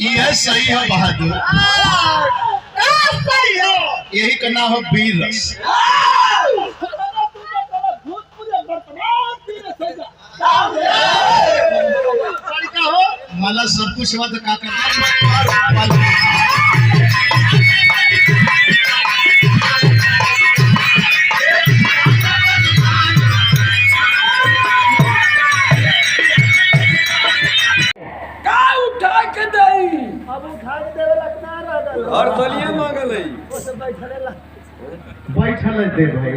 यह सही है बहादुर, यही का नाम है वीर रस। माला सब कुछ हुआ तो का करना। और तलिया मांगल है बैठल दे भाई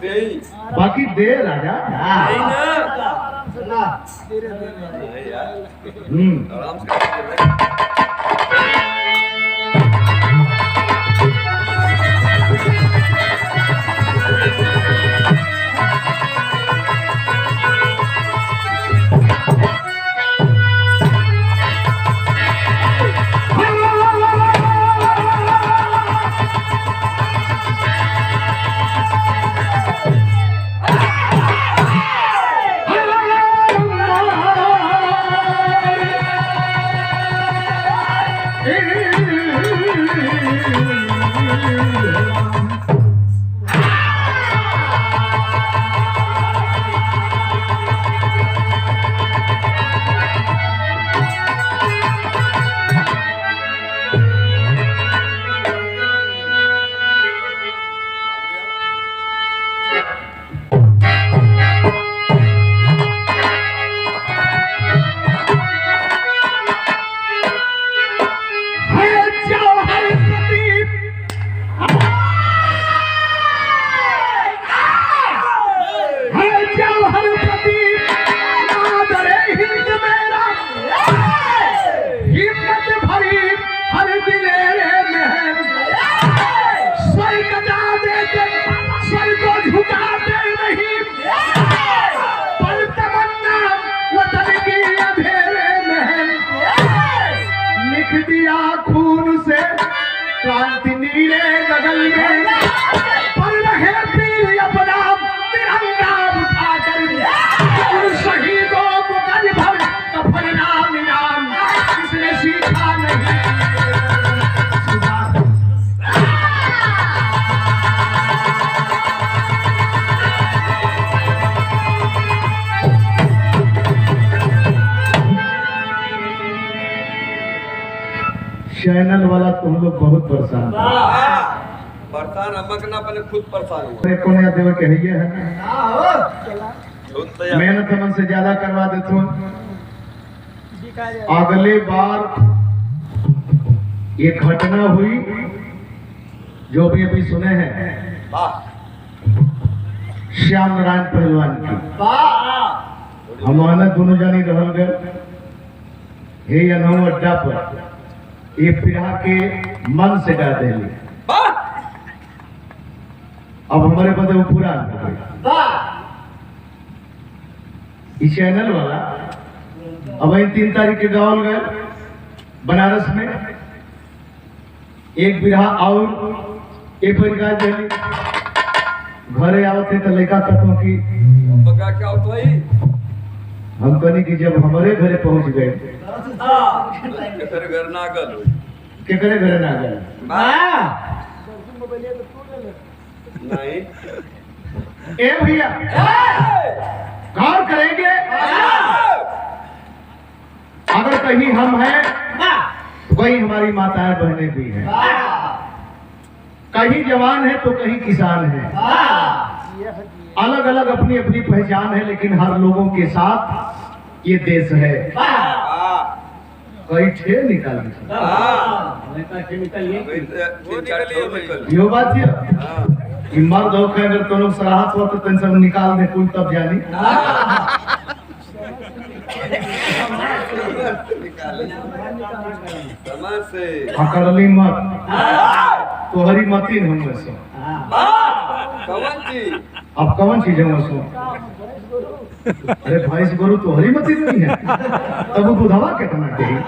दे बाकी दे राजा नहीं ना आराम से खून से क्रांति नीले गगन में पर रहे पीर अपना तिरंगा उठाकर उन शहीदों को कल भर कफन नाम इनाम किसने सीखा नहीं। चैनल वाला तुम लोग बहुत परेशान परेशान हमक ना अपने खुद परेशान हुआ देखो नया देव कहिए है मेहनत हमन से ज्यादा करवा देते अगले बार ये घटना हुई जो भी अभी सुने हैं श्याम नारायण पहलवान की हम दोनों जानी रहल गए हे या नौ अड्डा पर ये पिरा के मन से गा दे अब हमारे बदे वो पूरा इस चैनल वाला अब वही 3 तारीख के गाँव गए बनारस में एक बिरहा और एक बार गा दे घरे आवते तो लड़का कहता कि क्या होता है हम कहनी कि जब हमारे घरे पहुंच गए घर ना गल के करे घरे ना गए नहीं ए भैया गौर करेंगे अगर कहीं हम हैं वही हमारी माताएं बहनें भी हैं, कहीं जवान है तो कहीं किसान है, अलग अलग अपनी अपनी पहचान है लेकिन हर लोगों के साथ ये देश है। कई ठे निकाल यो बात ये मर्द हो अगर तो लोग सराहत हो तो तेन सब निकाल दे कुल तब जानी अकड़ली मत तोहरी मती हम सो अब कौन चीज है सो अरे भैंस गोरु तोहरी मती नहीं है तब दूधवा कितना चाहिए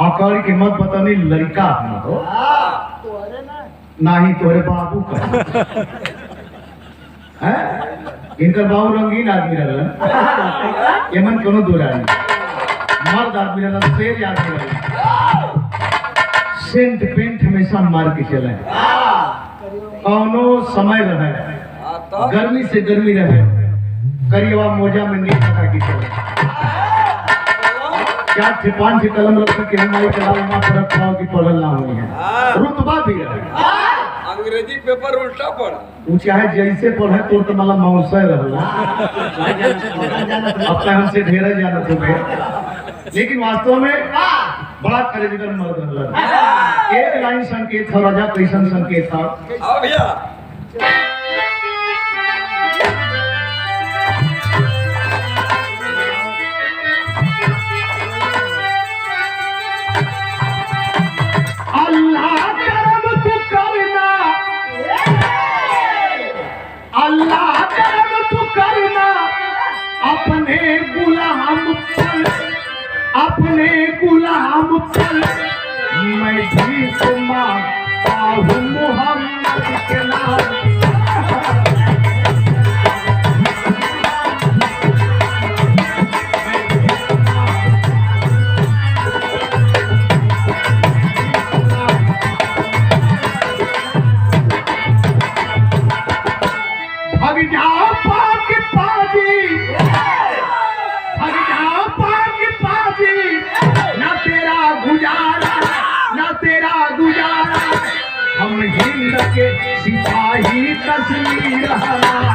आकर की मत बतानी लड़का हो ना ही तोरे बाबू का है इनका बाबू रंगीन आदमी रहलन एमन कोनो दूरा नहीं मर्द आदमी रहना शेर याद रहे सेंट पेंट हमेशा मार के चले कौनो समय रहे गर्मी से गर्मी रहे करिएवा मोजा में नींद लगा के चले क्या थे 5 कलम रख के हमारी कलामा पर रखा की पढ़ल ना हुई है रुतबा भी रहे अंग्रेजी पेपर उल्टा पढ़ा वो चाहे जैसे पढ़े तो मतलब मौसम रहला अब तक हमसे ढेर जाना तुम्हें लेकिन वास्तव में बड़ा करेजगर मर्द रहला एक लाइन संकेत था राजा कैसन संकेत था हाँ भैया अल्लाह करम तू करना अल्लाह करम तू करना अपने गुलाम पर मैं भी तो मांगता हूँ मोहम्मद के नाम हम हिंद के सिपाही तस्वीर हमारा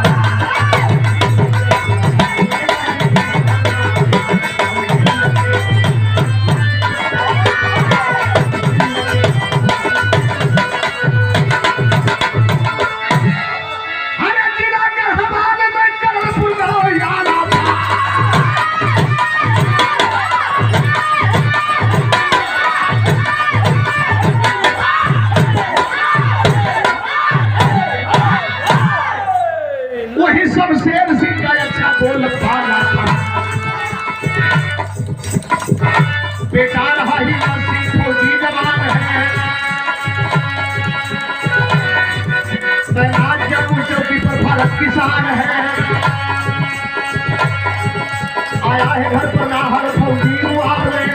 सब शेर सिंह का अच्छा बोल पाना था बेटा रहा ही नसीब फौजी जवान है तैनात जब चौकी पर भारत किसान है आया है घर पर नाहर फौजी मुआवले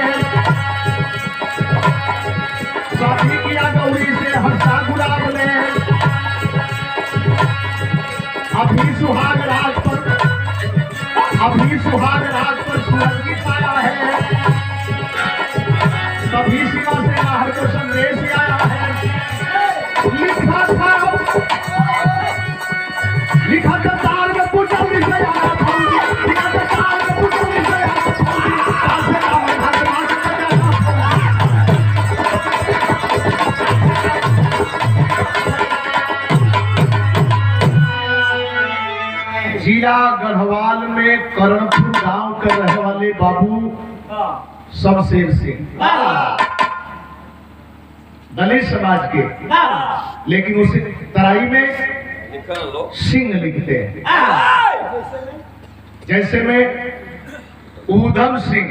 साथी किया गौरी से हंसा गुलाबले अभी सुहाग रात पर सूरज की छाया है तभी शिवा से बाहर को संदेश आया है लिखा था तार में पुटल विषय आया था लिखा था तार में पुटल विषय आया जिला गढ़वाल में करणपुर गांव के रहने वाले बाबू शमशेर सिंह दलित समाज के लेकिन उसे तराई में सिंह लिखते हैं जैसे में ऊधम सिंह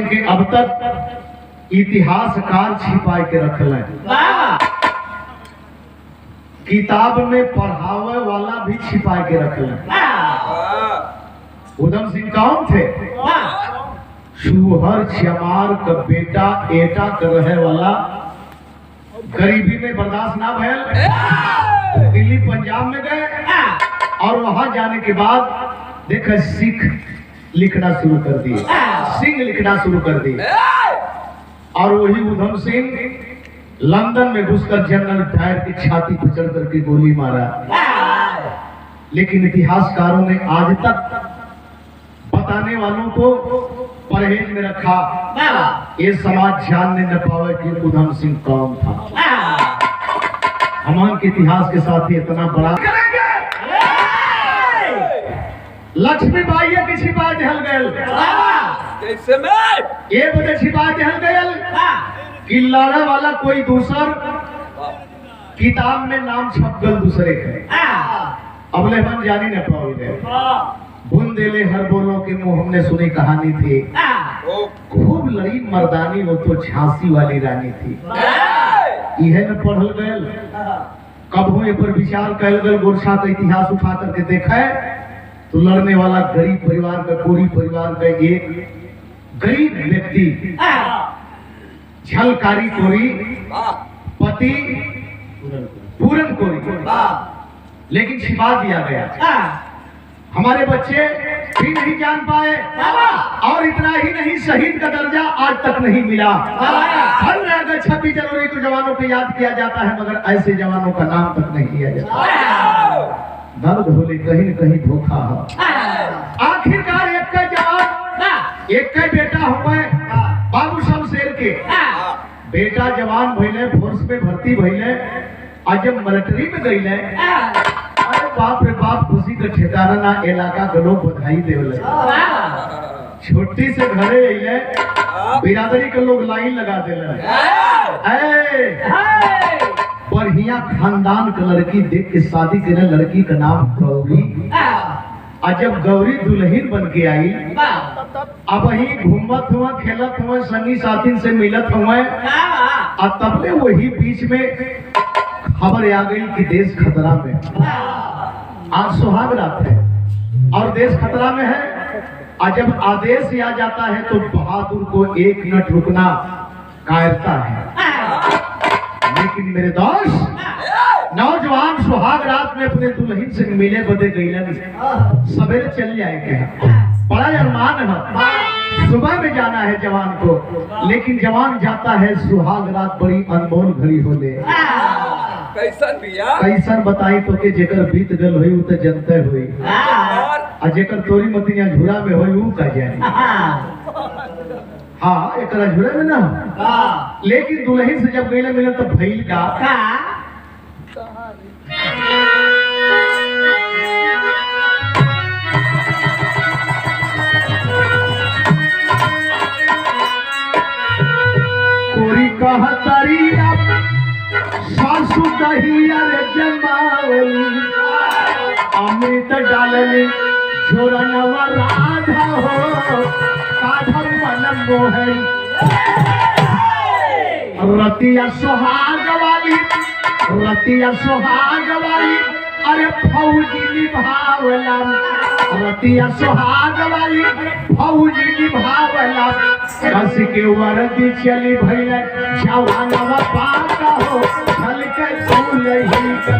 के अब तक इतिहासकार छिपा के रखल है किताब में पढ़ावे वाला भी छिपा के रखल ऊधम सिंह कौन थे शूहर चमार का बेटा एटा कर रहे वाला गरीबी में बर्दाश्त ना भयल दिल्ली पंजाब में गए और वहां जाने के बाद देखा सिख लिखना शुरू कर दिए सिंह लिखना शुरू कर दिए और वही ऊधम सिंह लंदन में घुसकर जनरल डायर की छाती पर चढ़ करके गोली मारा लेकिन इतिहासकारों ने आज तक बताने वालों को परहेज में रखा ये समाज जानने न पावे कि ऊधम सिंह कौन था हमारे के इतिहास के साथ ही इतना बड़ा लक्ष्मीबाई के छिपा ढल गए ये बजे छिपा ढल गए कि लड़ा वाला कोई दूसर किताब में नाम छप गल दूसरे के अबले हम जानी न पाओगे बुन देले हर बोलो के मुंह हमने सुनी कहानी थी खूब लड़ी मर्दानी वो तो झांसी वाली रानी थी यह न पढ़ल गए कब हुए पर विचार कैल गल गोरछा का इतिहास उठा करके देखा तो लड़ने वाला गरीब परिवार का, कोरी परिवार का एक गरीब व्यक्ति, छलकारी कोरी, वाह पति पूरन कोरी, लेकिन छिपा दिया गया। हमारे बच्चे भी नहीं जान पाए, और इतना ही नहीं, शहीद का दर्जा आज तक नहीं मिला। हर अगर 26 जनवरी को जवानों को याद किया जाता है, मगर ऐसे जवानों का नाम तक नहीं लिया जाता। दर्द होले कहीं न कहीं धोखा है। आखिरकार एक का जवान, एक का बेटा हुआ बाबू शमशेर के बेटा जवान भइले, फोर्स में भर्ती भइले, आज जब मिलिट्री में गईले, अरे बाप रे बाप, खुशी का ठिकाना ना, इलाका के लोग बधाई देवले। छुट्टी से घरे अइले, बिरादरी के लोग लाइन लगा देले। बढ़िया खानदान के लड़की देख के शादी करे, लड़की का नाम गौरी। और जब गौरी दुल्हन बन के आई, अब वही घूमत हुआ, खेलत हुआ, संगी साथी से मिलत हुआ, और तब में वही बीच में खबर आ गई कि देश खतरा में। आज सुहाग रात है और देश खतरा में है, और जब आदेश आ जाता है तो बहादुर को एक मिनट रुकना कायरता है। लेकिन मेरे दोस्त, नौजवान सुहाग रात में अपने दुल्हन से मिले बदे गईलन, सवेरे चल जाएंगे, बड़ा अरमान है, सुबह में जाना है जवान को, लेकिन जवान जाता है सुहाग रात, बड़ी अनमोल घड़ी होले। कैसन भैया, कैसन बताई तो के जेकर बीत गल हुई उ तो जनते हुई, और जेकर तोरी मतिया झूरा में हुई उ का जानी। हाँ, एक झूरे में ना, लेकिन दुल्हन से जब गईले मिले तो भइल का, कोरी कहतरी सासु दहिया रे जमावली, अमृत डालली झोरनवा राधा हो, काधर मन मोहन। रतिया सुहाग वाली, रतिया सुहाग वाली, अरे फौजी निभावला, रतिया सुहाग वाली, फौजी निभावला। कस के वर्दी चली भइले, जवानवा पाका हो, चल के दुल्हन का।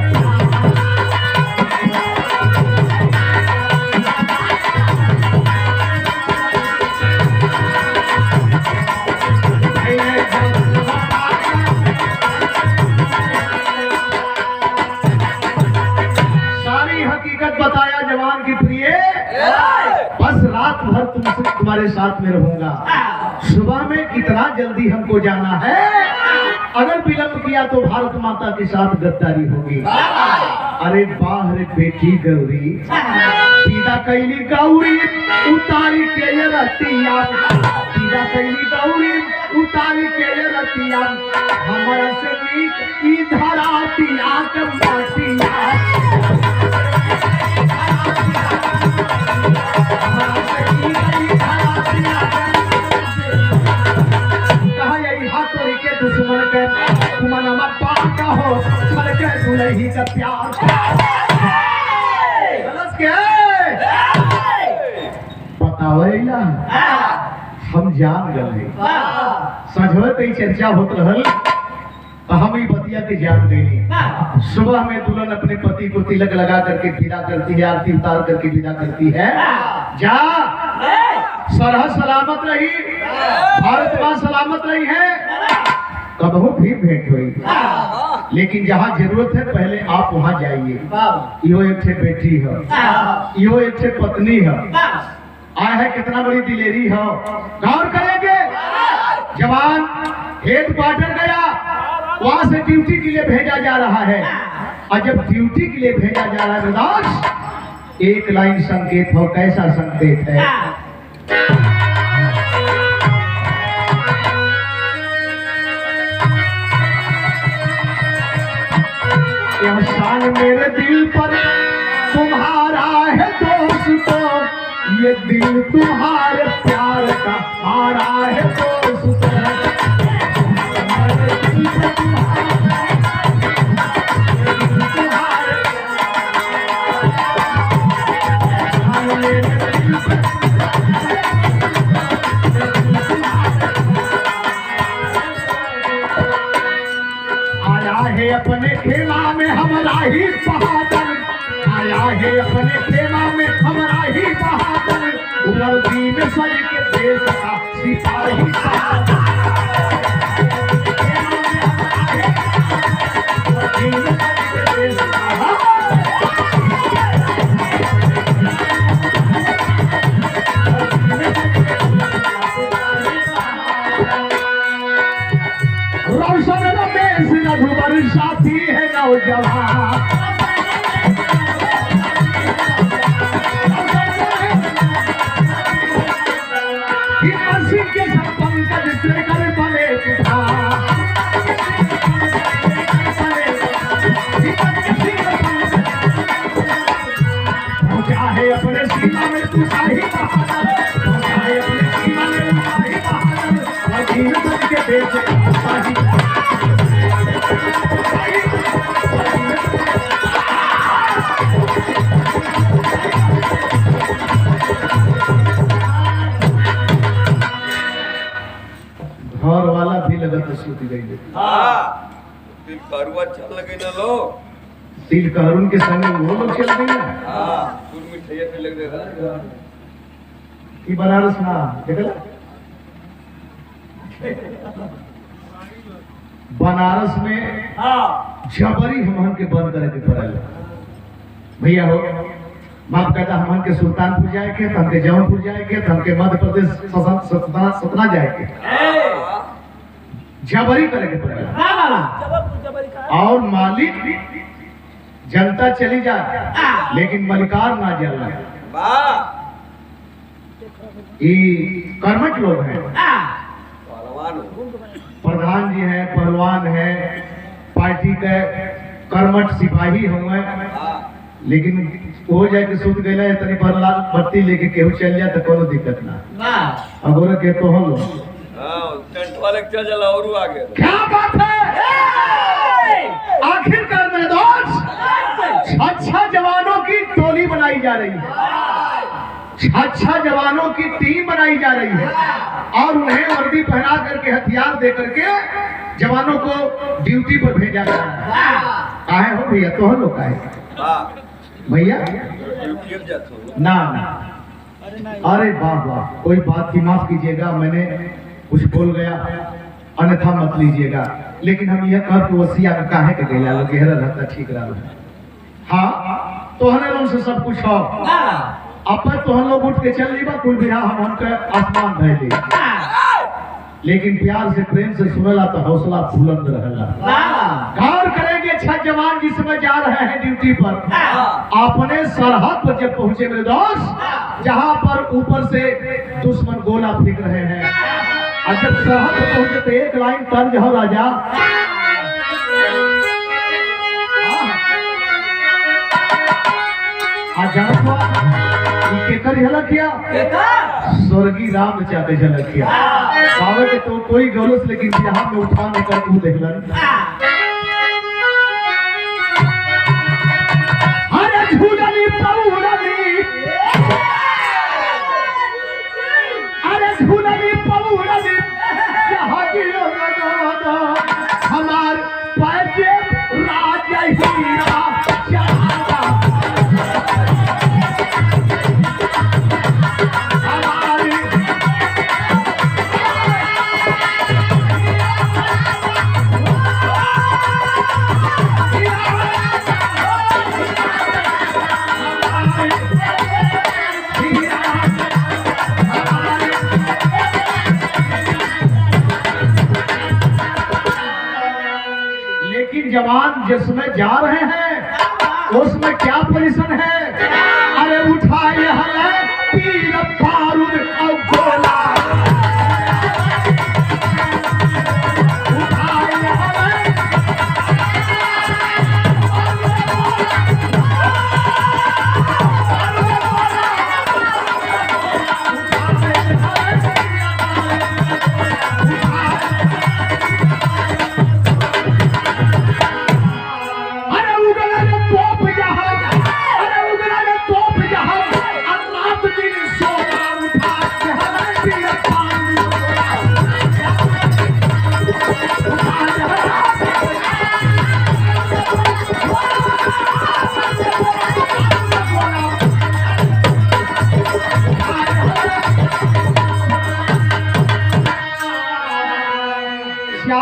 बताया जवान की प्रिय, बस रात भर तुमसे तुम्हारे साथ में रहूंगा, सुबह में कितना जल्दी हमको जाना है, अगर विलंब किया तो भारत माता के साथ गद्दारी होगी। अरे बाह रे बेटी गौरी, सीधा कैली गौरी उतारी के ये रतिया, सीधा कैली गौरी उतारी के ये रतिया, हमारा से नीक ई धरातिया के माटिया। दुश्मन के तुमनमा पाका हो, छल के दुल्ही का प्यार। बतावेला हम जान गए, सजवे कई चर्चा होत रहल, तो हम ही बतिया के जान गए। सुबह में दुल्हन अपने पति को तिलक लगा करके विदा करती है, आरती उतार करके विदा करती है। जा सरहद सलामत रही, भारत मां सलामत रही है, कबहू फिर भेंट हुई, लेकिन जहाँ जरूरत है पहले आप वहाँ जाइए। यो एक ठे बेटी है, यो एक ठे पत्नी है, आया है कितना बड़ी दिलेरी है, गौर करेंगे। जवान हेड क्वार्टर गया, वहां से ड्यूटी के लिए भेजा जा रहा है, और जब ड्यूटी के लिए भेजा जा रहा है दास, एक लाइन संकेत हो, कैसा संकेत है? एहसान मेरे दिल पर तुम्हारा है दोस्तों, ये दिल तुम्हारे प्यार का हारा है दोस्तों। है अपने खेला में हमारा ही बहादुर, आया है अपने खेला में हमारा ही बहादुर, वर्दी में सज के देश का सिपाही रोशन रमेश रघुवर साथी है नौजवान, के सब पंकज शेखर बने चाहे अपने सीमा में तू शाही बहादुर, चाहे अपने सीमा में तू शाही बहादुर, और जीवन बच के देश घर वाला भी लगत सूती गई। हाँ तिल करुआ चल लगे ना लो, तिल करुण के संग वो लोग चल गए ना। हाँ दूध मिठाइया पे लग रहा कि बनारस ना देखला बनारस में जबरी हमन के बंद करे के पड़ल भैया हो। माफ कहता हमन के सुल्तानपुर जाए के, हमके जौनपुर जाए के, हमके मध्य प्रदेश सतना जाए के, जबरी करे के पड़ेगा। और मालिक जनता चली जाए लेकिन मलिकार ना जलना। ये कर्मठ लोग हैं, प्रधान जी हैं, पहलवान हैं, पार्टी के कर्मठ सिपाही हुए, लेकिन हो जाए कि सुध गए तनी बरला बत्ती लेके केहू चल जाए तो कोनो दिक्कत ना। अब के तो हम लोग टेंट वाले चल जला और आगे क्या बात है। आखिरकार मेरे दोस्त अच्छा जवानों की टोली बनाई जा रही है, अच्छा जवानों की टीम बनाई जा रही है, और उन्हें वर्दी पहना करके हथियार दे करके जवानों को ड्यूटी पर भेजा जा रहा है। काहे हो भैया तो हम लोग काहे भैया ना ना, अरे वाह वाह, कोई बात की माफ कीजिएगा, मैंने कुछ बोल गया अन्यथा मत लीजिएगा, लेकिन हम यह कह वसिया का काहे के गैला लोग गहरा रहता ठीक रहा। हाँ तो हने लोग से सब कुछ हो अपन तो हम लोग उठ के चल लीबा कुल बिना हम के आसमान धैले, लेकिन प्यार से प्रेम से सुनेला तो हौसला बुलंद रहेला। गौर करेंगे अच्छा जवान जिस समय जा रहे हैं ड्यूटी पर, अपने सरहद पर जब पहुंचे मेरे दोस्त, जहां पर ऊपर से दुश्मन गोला फेंक रहे हैं, और जब सरहद पर पहुंचे तो एक लाइन तर्ज हो राजा, किया स्वर्गीय राम चाहते झलक किया बाबा के तो कोई गौरव, लेकिन यहाँ में उठाने कर तू देखलन। अरे झूलनी पौड़नी, अरे झूलनी पौड़नी, हमार पैसे राजा हीरा जवान जिसमें जा रहे हैं उसमें क्या पोजीशन है। अरे उठाए हले तीर बारूद और गोला, उठाए हले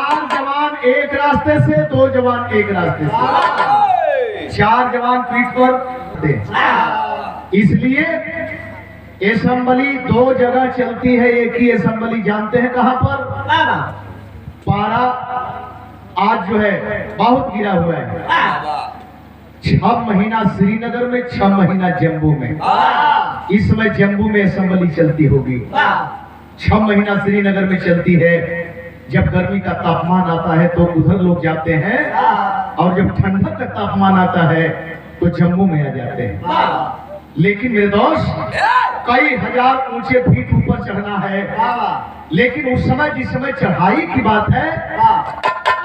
4 जवान एक रास्ते से, 2 जवान एक रास्ते से, 4 जवान पीठ पर थे। इसलिए असेंबली 2 जगह चलती है। एक ही असेंबली जानते हैं कहां पर? पारा आज जो है बहुत गिरा हुआ है। 6 महीना श्रीनगर में, 6 महीना जम्मू में। इस समय जम्मू में असेंबली चलती होगी। 6 महीना श्रीनगर में चलती है। जब गर्मी का तापमान आता है तो उधर लोग जाते हैं, और जब ठंडक का तापमान आता है तो जम्मू में आ जाते हैं। लेकिन मेरे दोस्त, कई हजार ऊंचे फीट ऊपर चढ़ना है। लेकिन उस समय, जिस समय चढ़ाई की बात है,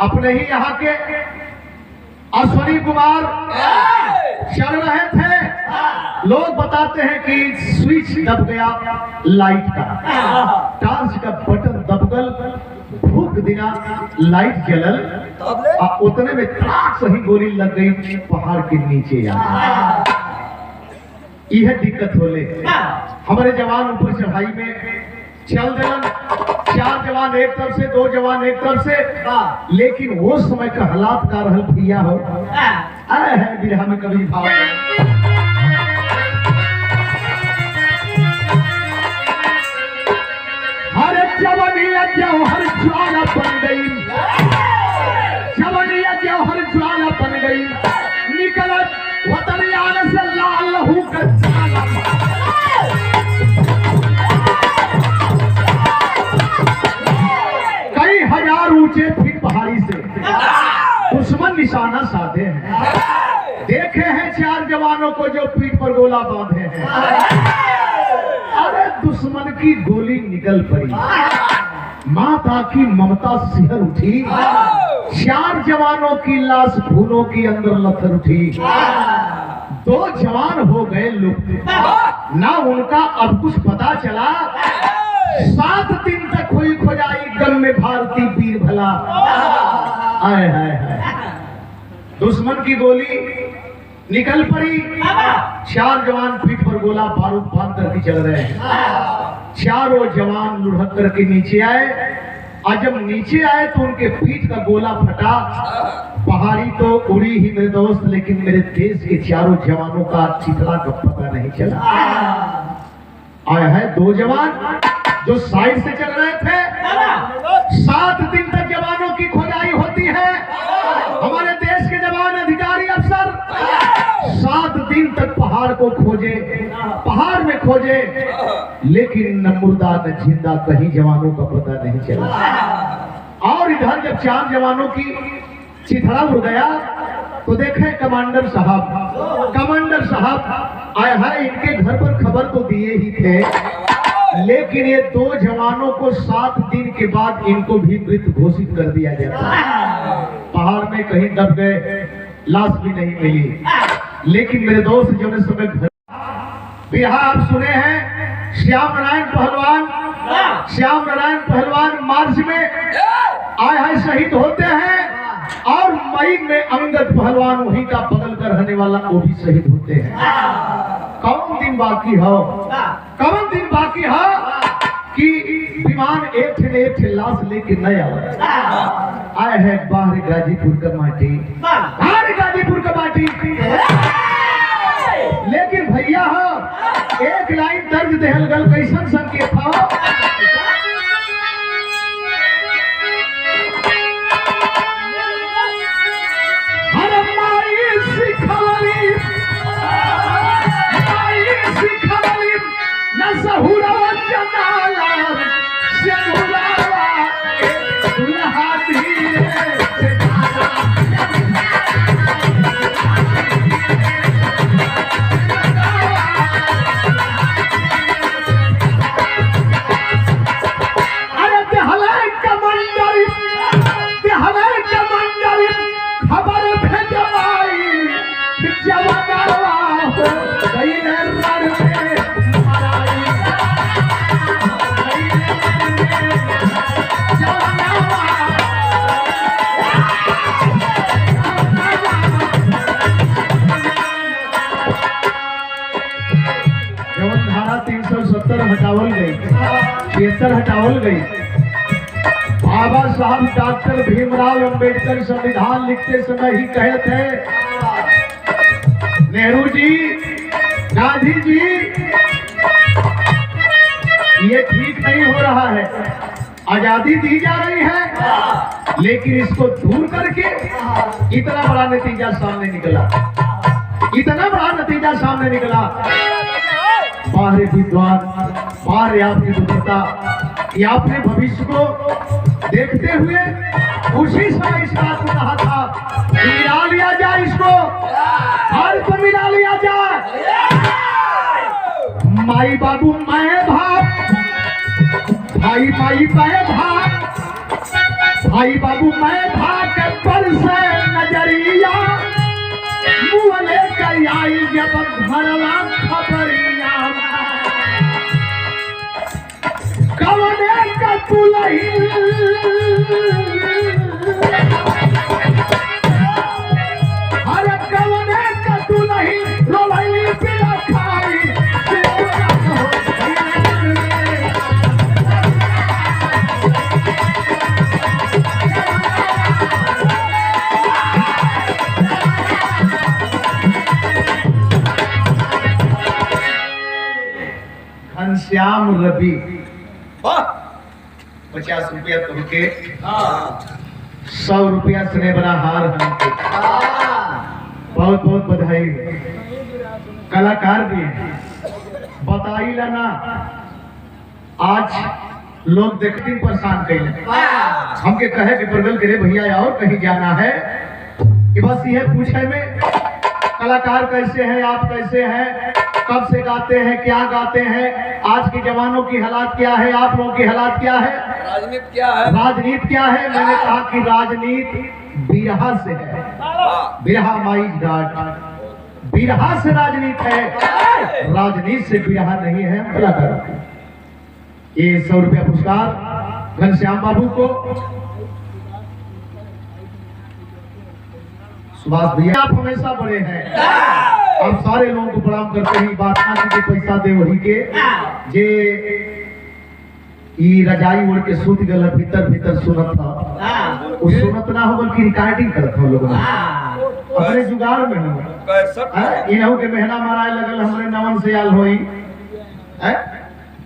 अपने ही यहाँ के अश्वनी कुमार चढ़ रहे थे। लोग बताते हैं कि स्विच दब गया लाइट का, टॉर्च का बटन दबगल, भूख दिना लाइट जलल, उतने में त्राक सही गोली लग गई पहाड़ के नीचे। यह दिक्कत होले। हमारे जवान ऊपर चढ़ाई में चल देलन, 4 जवान एक तरफ से, 2 जवान एक तरफ से। लेकिन वो समय का हालात का रहल भैया हो, आए हैं बिरहा में कभी भाव। हर जवानिया जौहर ज्वाला बन गई, जवानिया जौहर ज्वाला बन गई, निकलत वतन यान से लाल लहू का ज्वाला। कई हजार ऊंचे फीट पहाड़ी से दुश्मन निशाना साधे हैं। देखे हैं 4 जवानों को जो पीठ पर गोला बांधे हैं। अरे दुश्मन की गोली निकल पड़ी, माता की ममता सिहर उठी। 4 जवानों की लाश फूलों के अंदर लथर उठी। 2 जवान हो गए लुप्त, ना उनका अब कुछ पता चला। 7 दिन तक हुई खोजाई, गम में भारती वीर भला। आए हाय, दुश्मन की गोली निकल पड़ी। 4 जवान पीठ पर गोला बारूद बांध करके चल रहे हैं। 4 जवान लुढ़क करके नीचे आए, और जब नीचे आए तो उनके पीठ का गोला फटा। पहाड़ी तो उड़ी ही मेरे दोस्त, लेकिन मेरे देश के 4 जवानों का चितला का पता नहीं चला। आया है 2 जवान जो साइड से चल रहे थे। 7 दिन तक जवानों की खोजाई होती है। हमारे देश के जवान, अधिकारी, अफसर 7 दिन तक पहाड़ को खोजे, पहाड़ में खोजे, लेकिन न मुर्दा न जिंदा कहीं जवानों का पता नहीं चला। और इधर जब 4 जवानों की चिथड़ा उड़ गया तो देखे कमांडर साहब आए हैं। इनके घर पर खबर तो दिए ही थे, लेकिन ये 2 जवानों को 7 दिन के बाद इनको भी मृत घोषित कर दिया जाता। पहाड़ में कहीं दब गए, लाश भी नहीं मिली। लेकिन मेरे दोस्त जो ने समय घर बिरहा आप सुने हैं, श्याम नारायण पहलवान मार्च में आए हैं, शहीद होते हैं। और मई में अंगद पहलवान वहीं का बगल का रहने वाला, वो भी शहीद होते हैं। कौन दिन बाकी हो कि विमान एक थे लाश लेके नए आए हैं। बाहर गाजीपुर का माटी, लेकिन भैया हो एक लाइन दर्ज देहल गल, कैसन संकेत हो। हटावल गई, 76 हटावल गई। बाबा साहब डॉक्टर डॉक्टर भीमराव अंबेडकर संविधान लिखते समय ही कहे थे, नेहरू जी, गांधी जी, ये ठीक नहीं हो रहा है। आजादी दी जा रही है, लेकिन इसको दूर करके इतना बड़ा नतीजा सामने निकला, इतना बड़ा नतीजा सामने निकला। बाहर विद्वान, बाहर आपकी बुद्धिमत्ता, ये आपने भविष्य को देखते हुए उसी समय इस बात को कहा था, मिला लिया जाए, इसको भारत को मिला लिया जाए। माई बाबू मैं बाप, भाई भाई मैं भाग, भाई बाबू मैं भाग पर से नजरिया, मुँह लेकर आई जब भरला खबरिया, कवने का तुलही, अरे कवने का तुलही रोलई पिला खाई, घनश्याम रवि 50 रुपया तुमके, 100 रुपया स्नेह बना हार हमके। बहुत बहुत बधाई। कलाकार भी बताई लाना, आज लोग देखते परेशान कैले, हमके कहे कि प्रगल करे भैया और कहीं जाना है, कि बस यह पूछे में कलाकार कैसे हैं, आप कैसे हैं, कब से गाते हैं, क्या गाते हैं, आज के जवानों की हालात क्या है, आप लोगों की हालात क्या है, राजनीति क्या है, राजनीति क्या है। मैंने कहा कि राजनीति बिरहा से है, बिरहा माई डाट, बिरहा से राजनीति है, राजनीति से बिरहा नहीं है। कलाकार ये 100 रुपया पुरस्कार घनश्याम बाबू को। सुभाष भैया आप हमेशा बड़े हैं, आप सारे लोगों को प्रणाम करते हैं। बात ना कीजिए पैसा दे वही के जे ई रजाई ओढ़ के सूत गल भीतर भीतर सुनत था, वो सुनत ना हो बल्कि रिकॉर्डिंग करत हो लोग अपने जुगाड़ में हो। इनहू के मेहना माराए लगल, हमरे नवन से आल होई,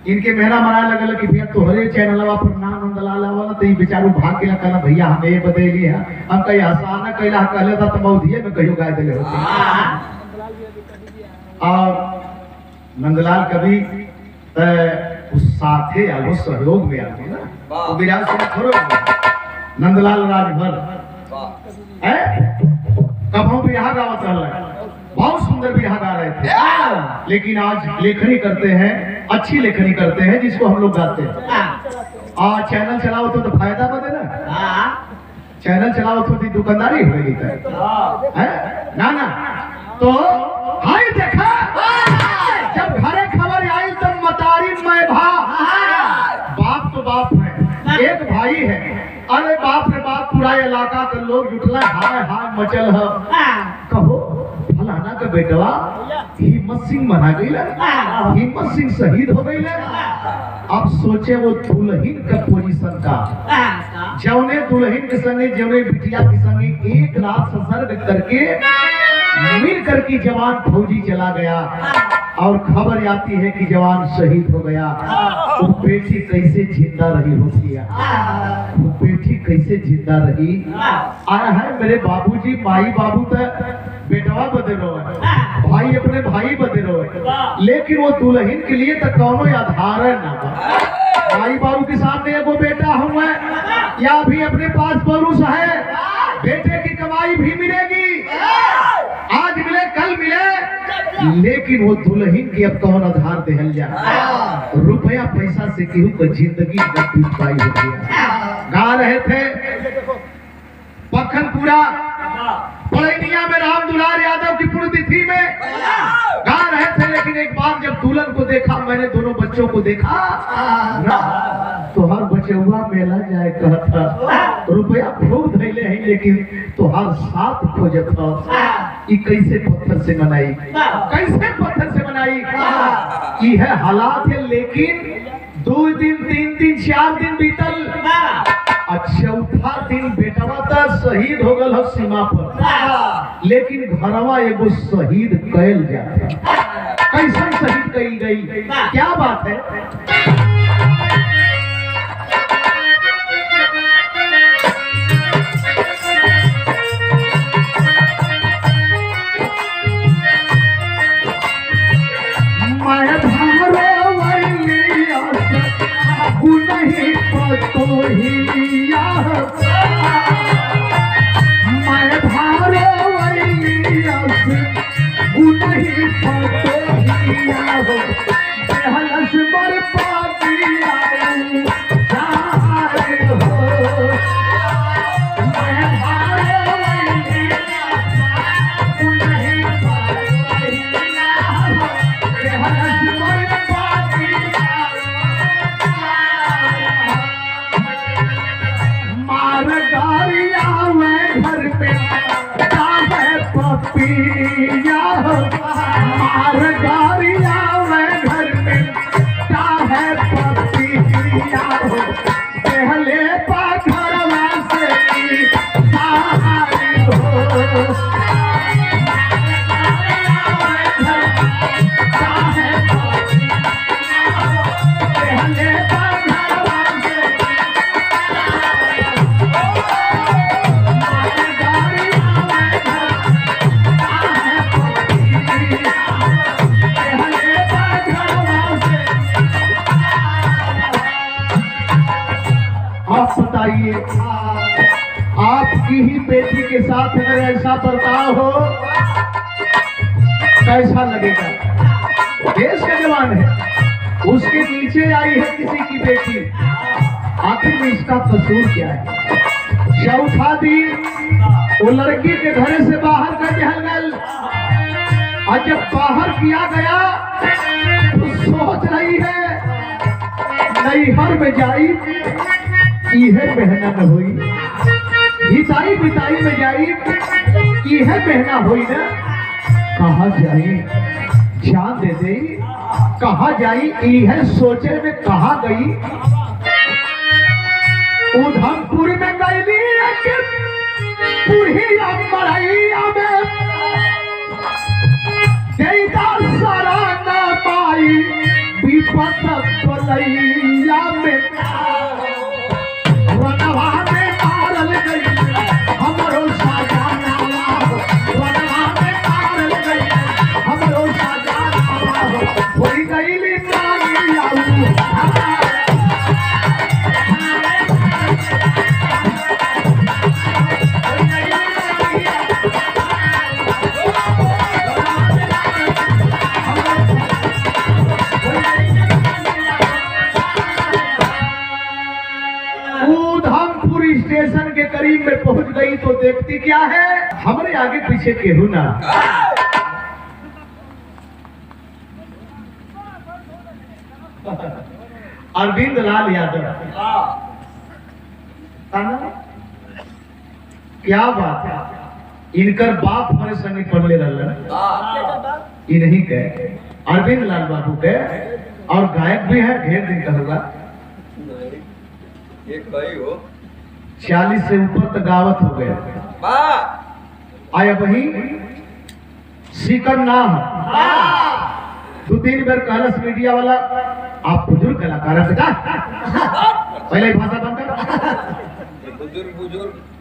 इनके मेहना माराए लगल कि भैया तोहरे चैनलवा पर नाम नंदलाल आवला, तो ई बेचारू भाग के कहला भैया हमें ये बदली है, हम कहीं आसान कैला कहले था तो मौधिए में कहियो गाय देले होते। और नंदलाल कभी उस साथे आलो सहयोग में आते ना, तो विराज सिंह थोड़ो नंदलाल राजभर कब हम बिरहा गावत रहे, बहुत सुंदर बिरहा गा रहे थे, लेकिन आज लेखनी करते हैं, अच्छी लेखनी करते हैं जिसको हम लोग गाते हैं। और चैनल चलाओ तो फायदा बदे ना, चैनल चलाओ तो दुकानदारी हो गई ना ना। तो हाय देखा जब घरे खबर आई तब मतारी मैं भा, बाप तो बाप है, एक भाई है, अरे बाप रे बाप पूरा इलाका के लोग जुटला, हाय हाय मचल है, कहो फलाना का बेटवा हिम्मत सिंह मना गई, हिम्मत सिंह शहीद हो गई। अब सोचे वो दुल्हन का पोजीशन का, जौने दुल्हन के संगे जौने बिटिया के संगे एक रात संसर्ग करके मिल करके जवान फौजी चला गया, और खबर आती है कि जवान शहीद हो गया। वो बेटी कैसे जिंदा रही होती है, वो बेटी कैसे जिंदा रही। आया है मेरे बाबूजी, माई बाबू तो बेटवा बदे रहो, भाई अपने भाई बदे रहो, लेकिन वो दुल्हन के लिए तो कौनो आधार ना बा। माई बाबू के सामने एगो बेटा हुआ या भी अपने पास पुरुष है, बेटे की कमाई भी मिलेगी, आज मिले कल मिले, लेकिन वो दुल्हन की अब कौन आधार देहल जा। रुपया पैसा से केहू को जिंदगी पाई होती है। गा रहे थे पखनपुरा पड़ैनिया में राम दुलार यादव की पुण्यतिथि में गा रहे थे, लेकिन एक बार जब दुल्हन को देखा, मैंने दोनों बच्चों को देखा ना, तो हर बचौआ मेला जाए कहता, रुपया खूब धैले है लेकिन तो हर साथ खोजत था। कैसे पत्थर से बनाई, कैसे पत्थर से बनाई, ये है हालात है। लेकिन 2 दिन 3 दिन 4 दिन बीतल, चौथा दिन बेटवा तो शहीद हो गल हो सीमा पर, लेकिन घरवा एगो शहीद कैल जाता। कैसन शहीद कैल गई, क्या बात है? आपकी ही बेटी के साथ अगर ऐसा बर्ताव हो कैसा लगेगा? देश का जवान है, उसके नीचे आई है किसी की बेटी, आखिर में इसका कसूर क्या है? चौथा दिन वो लड़की के घर से बाहर कर दिया गया, और जब बाहर किया गया तो सोच रही है नैहर में जाई इहे पहना न हुई, हिताई बिताई में जाई इहे पहना हुई ना, कहा जाई जान दे दे, कहा जाई इहे सोचे में कहा गई। उधमपुर में गई पुरहिया मरैया में सारा ना पाई विपत पलैया में स्टेशन के करीब में पहुंच गई तो देखती क्या है, हमारे आगे पीछे केहू ना। अरविंद लाल यादव, क्या बात है, इनकर बाप हमारे संग पढ़ले रहा, इन्हीं के अरविंद लाल बाबू के, और गायक भी है, ढेर दिन का होगा, ये कई हो 40 से ऊपर तक गावत हो गए। आया वही सीकर नाम 2-3 बार कहलस मीडिया वाला, आप बुजुर्ग कलाकार हैं बेटा, पहले भाषा बंद कर।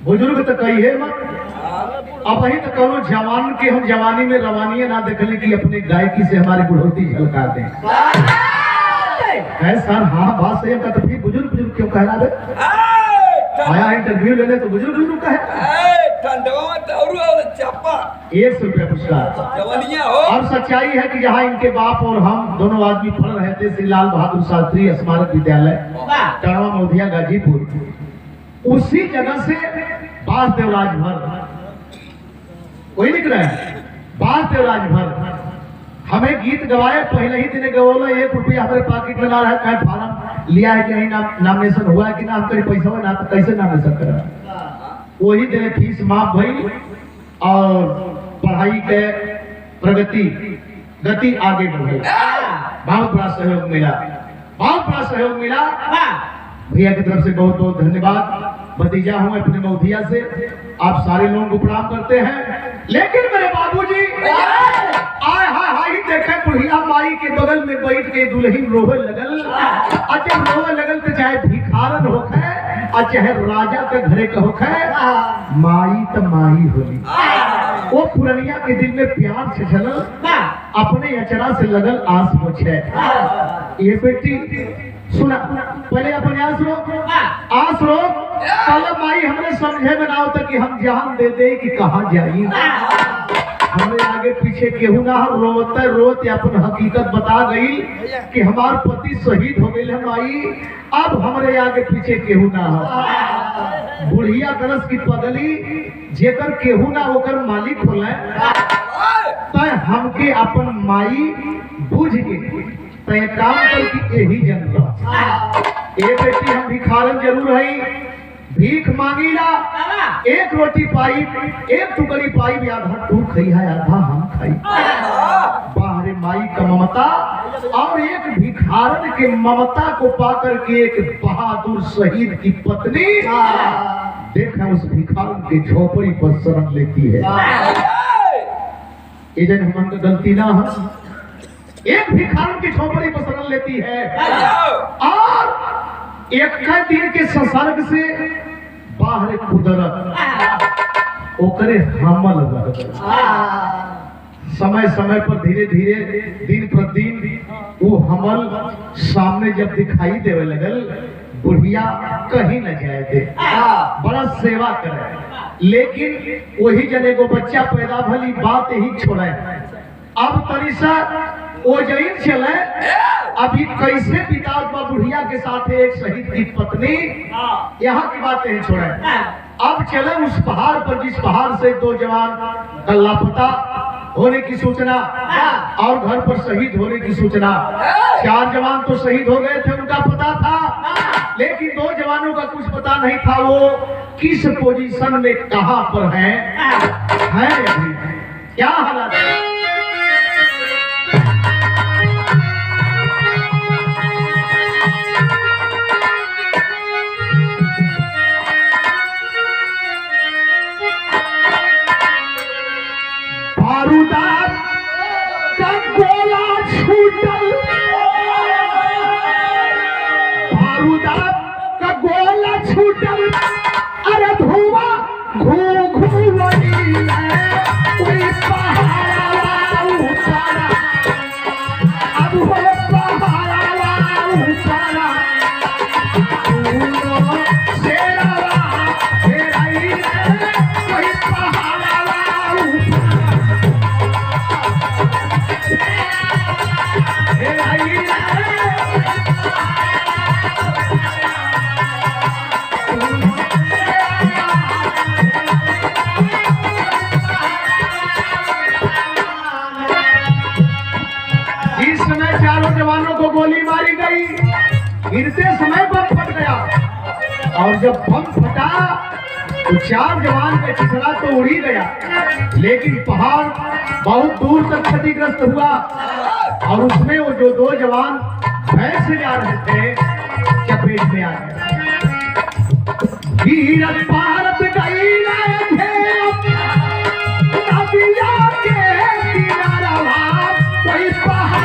बुजुर्ग तो कही है मत, अब वही तो कहो जवान के हम जवानी में रवानी ना देखने की अपनी गायकी से हमारी बुढ़ौती झलका दें। सर हाँ बात सही है, तो फिर बुजुर्ग बुजुर्ग क्यों कहना दे? आया इंटरव्यू लेने तो बुजुर्ग बुजुर्ग का है। 100 रुपया पुरस्कार। और सच्चाई है कि जहाँ इनके बाप और हम दोनों आदमी पढ़ रहे थे श्री लाल बहादुर शास्त्री स्मारक विद्यालय टड़वा मोधिया गाजीपुर, उसी जगह से बासदेव राजभर वही लिख रहे हैं, बासदेव राजभर हमें गीत गवाए, पहले ही दिन गवोला 1 रुपया हमारे पॉकेट में ना रहा, कहीं फार्म लिया है कि नहीं, नामिनेशन हुआ है कि ना, हम कहीं पैसा हुआ ना तो कैसे नामिनेशन करा, वही दिन फीस माफ भई और पढ़ाई के प्रगति गति आगे बढ़ी, बहुत बड़ा सहयोग मिला, बहुत बड़ा सहयोग मिला। भैया की तरफ से बहुत बहुत धन्यवाद। भतीजा हूँ अपने मौधिया से, आप सारे लोगों को प्रणाम करते हैं। लेकिन मेरे बाबूजी आय हाय हाय देखे बुढ़िया माई के बगल में बैठ के दुल्हन रोवे लगल। अच्छा रोवे लगल तो चाहे भिखारन होखे और चाहे राजा के घरे का होखे, माई तो माई होली। वो पुरनिया के दिल में प्यार से चलल, अपने अचरा से लगल आस पोछे। ये बेटी सुना, पहले अपने आस रो पहले माई हमने समझे में ना होता कि हम जान दे दे कि कहाँ जाई। हमें आगे पीछे केहू ना, हम रोते रोते अपन हकीकत बता गई कि हमार पति शहीद हो गए है माई, अब हमारे आगे पीछे केहू ना हो। बुढ़िया गरस की पगली जेकर केहू ना होकर मालिक होले, तो हमके अपन माई बुझ के तय काम कर कि यही जन्म ए बेटी हम भिखारन जरूर है, भीख मांगीला, एक रोटी पाई, एक टुकड़ी पाई भी आधा तू खाई है आधा हम खाई। बाहरे माई का ममता और एक भिखारन के ममता को पाकर के एक बहादुर शहीद की पत्नी देखा उस भिखारन के झोपड़ी पर शरण लेती है। इधर हमारी गलती ना है, एक भिखारन की झोपड़ी पर शरण लेती है और एक दिन के संसर्ग से बाहर कुदरत ओकरे हमल समय समय पर धीरे धीरे दिन प्रतिदिन वो हमल सामने जब दिखाई देवे लगल, बुढ़िया कहीं न जाए थे, बड़ा सेवा करे। लेकिन वही जने को बच्चा पैदा भली बात ही छोड़े। अब तरीसा वो जैन चले, अभी कैसे पिता बुढ़िया के साथ एक शहीद की पत्नी, यहाँ की बात नहीं छोड़े। अब चले उस पहाड़ पर जिस पहाड़ से दो जवान का लापता होने की सूचना और घर पर शहीद होने की सूचना। 4 जवान तो शहीद हो गए थे, उनका पता था, लेकिन 2 जवानों का कुछ पता नहीं था वो किस पोजीशन में कहां पर है अभी क्या हालत है। अरे धुआं घू घू वही है, कोई पहाड़ा उतारा, अब हो पहाड़ा उतारा, शेरवा हेराई है, कोई पहाड़ा उतारा, हेराई है। जवानों को गोली मारी गई, गिरते समय बम फट गया और जब बम फटा तो 4 जवान का चिथड़ा तो उड़ ही गया, लेकिन पहाड़ बहुत दूर तक क्षतिग्रस्त हुआ और उसमें वो जो 2 जवान भैंस से जा रहे थे चपेट में आ गए। वीरत भारत गई थे नदिया के किनारा, कोई पहाड़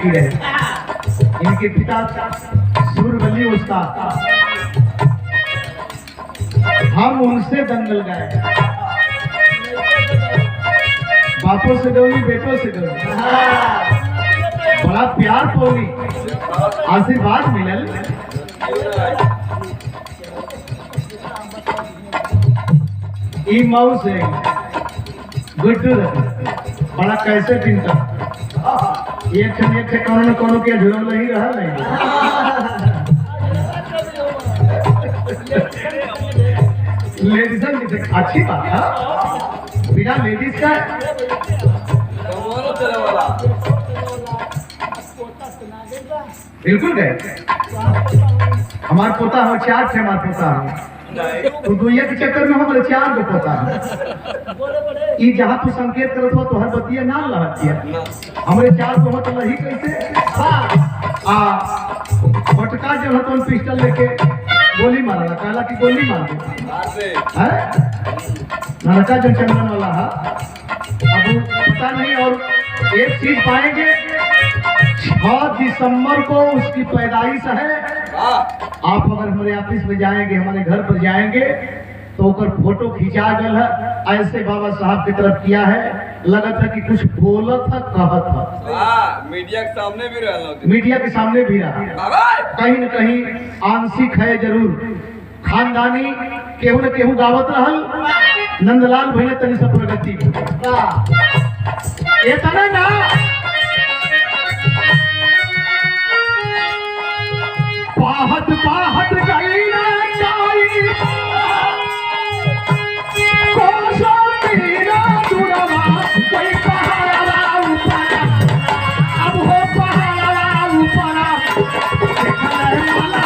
की है। इनके पिता सूरबली उस्ताद, हम उनसे दंगल गए, बापों से गौली बेटों से गौली, बड़ा प्यार पौली, आशीर्वाद मिलल। ई मऊ से गुड्डू बड़ा कैसे चिंता एक कोनो न कोनो के झुरम नहीं रहा नहीं लेडीजन अच्छी बात है बिना लेडीज का कमाल चले वाला बिल्कुल गए हमार पोता हो 4 थे हमार पोता हो तो दुनिया के चक्कर में हम 4 को पोता है ई जहाँ तू संकेत करत हो तो हर बतिया ना लहती है हमरे 4 को मत लही कैसे फटका जो है तो पिस्टल लेके गोली मारा कहला कि गोली मार दे लड़का जो चंदन वाला है अब पता नहीं और एक चीज पाएंगे 6 दिसंबर को उसकी पैदाइश है आप अगर हमारे ऑफिस में जाएंगे हमारे घर पर जाएंगे तो ऊपर फोटो खींचा गया है ऐसे बाबा साहब की तरफ किया है लगा था कि कुछ बोला था कहा था मीडिया के सामने भी रहा मीडिया के सामने भी रहा कहीं न कहीं आंशिक है जरूर खानदानी केहू न केहू गावत रहल नंदलाल भैया तनी सब प्रगति ये तना ना बाहत बाहत गई ना जाई कोसो मेरा दुरवा कोई पहाड़ा ऊपर अब हो पहाड़ा ऊपर देखल मला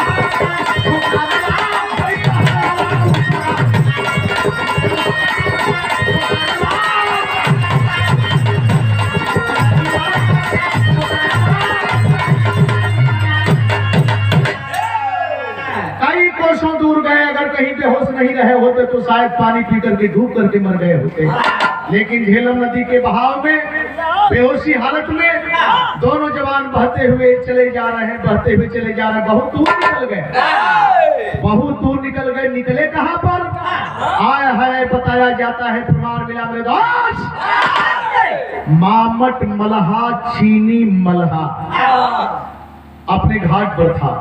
दूर गए अगर कहीं पे होश नहीं रहे होते तो शायद पानी पी करके धूप करके मर गए होते लेकिन झेलम नदी के बहाव में बेहोशी हालत में दोनों जवान बहते हुए चले जा रहे हैं बहते हुए चले जा रहे हैं बहुत दूर निकल गए बहुत दूर निकल गए निकले कहाँ पर आया है बताया जाता है प्रमाण मिला मेरे दोस्त मामट मलहा चीनी मलहा अपने घाट पर था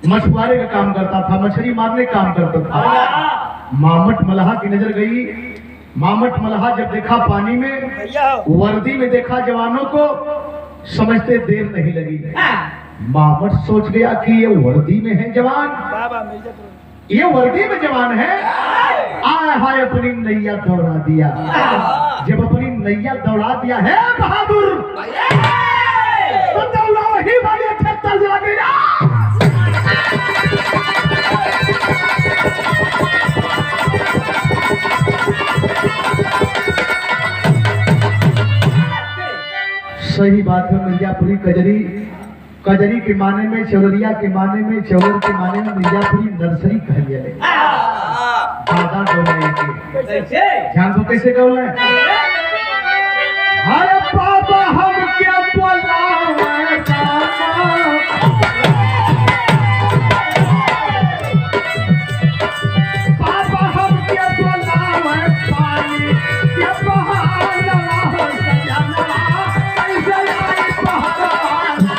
मछुआरे का काम करता था मछली मारने का काम करता था मामट मलहा की नजर गई मामट मलहा जब देखा पानी में वर्दी में देखा जवानों को समझते देर नहीं लगी मामट सोच गया कि ये वर्दी में है जवान ये वर्दी में जवान है आया हाय अपनी नैया दौड़ा दिया जब अपनी नैया दौड़ा दिया है बहादुर तो दौड़ा वही वाली 78 जला गया सही बात है मिर्जापुरी कजरी कजरी के माने में चौरिया के माने में चौर के माने में मिर्जापुरी नर्सरी कहलिए दादा बोले ध्यान को कैसे बोले अरे बाबा हम क्या बोलावे बाबा हम क्या बोलावे पानी क्या बहाना हो सजना कैसे आई बहाना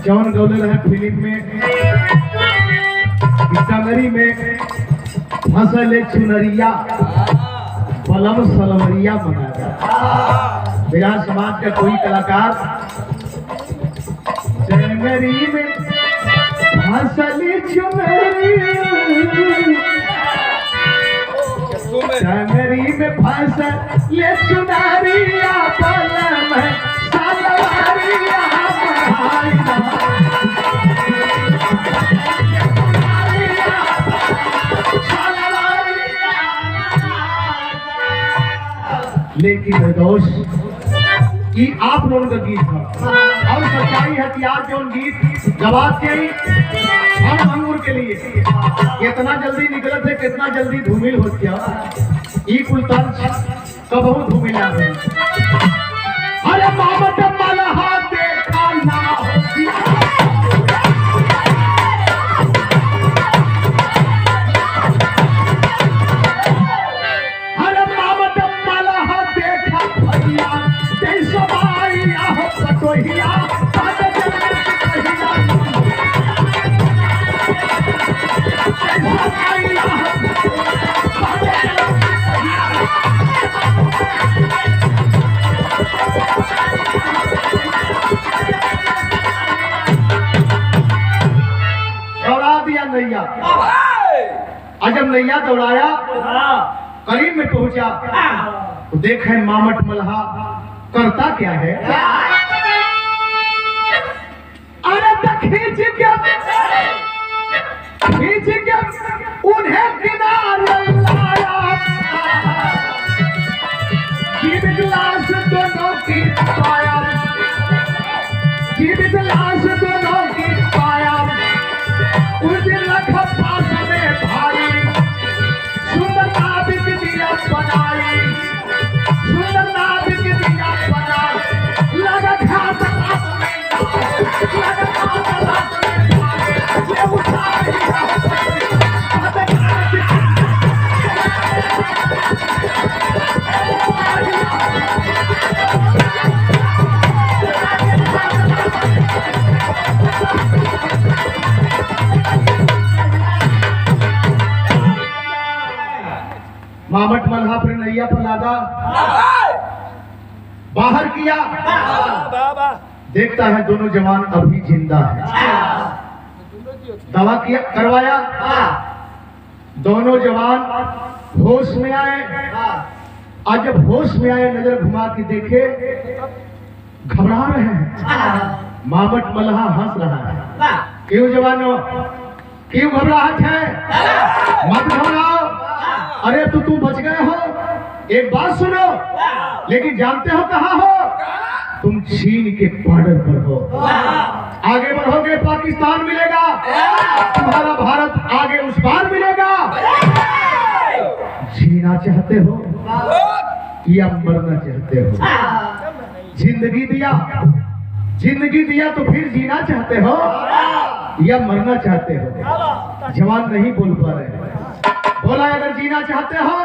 जौन गौले रहे फिल्म में डंगरी में फसल चुनरिया बलम सलवरिया बनाया बिहार समाज का कोई कलाकार डंगरी में फसल चुनरिया डंगरी में फसल ले चुनरिया बलम सलवरिया लेकिन दोस्त ये आप लोगों का गीत था और सच्चाई है कि आप जो गीत गवाते हैं हम अंगूर के लिए कितना जल्दी निकले थे कितना जल्दी धूमिल हो गया ये कुल तंज कब धूमिल आ गए अरे मामट मलहा देखा ना और जब नैया दौड़ाया करीब में पहुंचा तो देखे मामट मल्हा करता क्या है। अरे खींच के उन्हें किनारे लाया, जीवित लाश दोनों की पाया, जीवित लाश दोनों की पाया। उस दिन रखा पास में भाई, सुंदर नाविक दिया बनाई, सुंदर नाविक दिया बनाई। लगा घास पास में, लगा घास पास में भाई, ये उठाई मामट मल्हा फिर नैया पर लादा, बाहर किया, देखता है दोनों जवान अभी जिंदा है। दवा किया करवाया, दोनों जवान होश में आए। आज जब होश में आए नजर घुमा के देखे घबरा रहे हैं। मामट मल्हा हंस रहा है। क्यों जवानों, क्यों घबराहट है? मत घबराओ, अरे तो तुम बच गए हो। एक बात सुनो, लेकिन जानते हो कहाँ हो? तुम चीन के बॉर्डर पर हो। आगे बढ़ोगे पाकिस्तान मिलेगा, तुम्हारा भारत आगे उस पार मिलेगा। जीना चाहते हो या मरना चाहते हो? जिंदगी दिया, जिंदगी दिया तो फिर जीना चाहते हो या मरना चाहते हो? जवान नहीं बोल पा रहे। बोला अगर जीना चाहते हो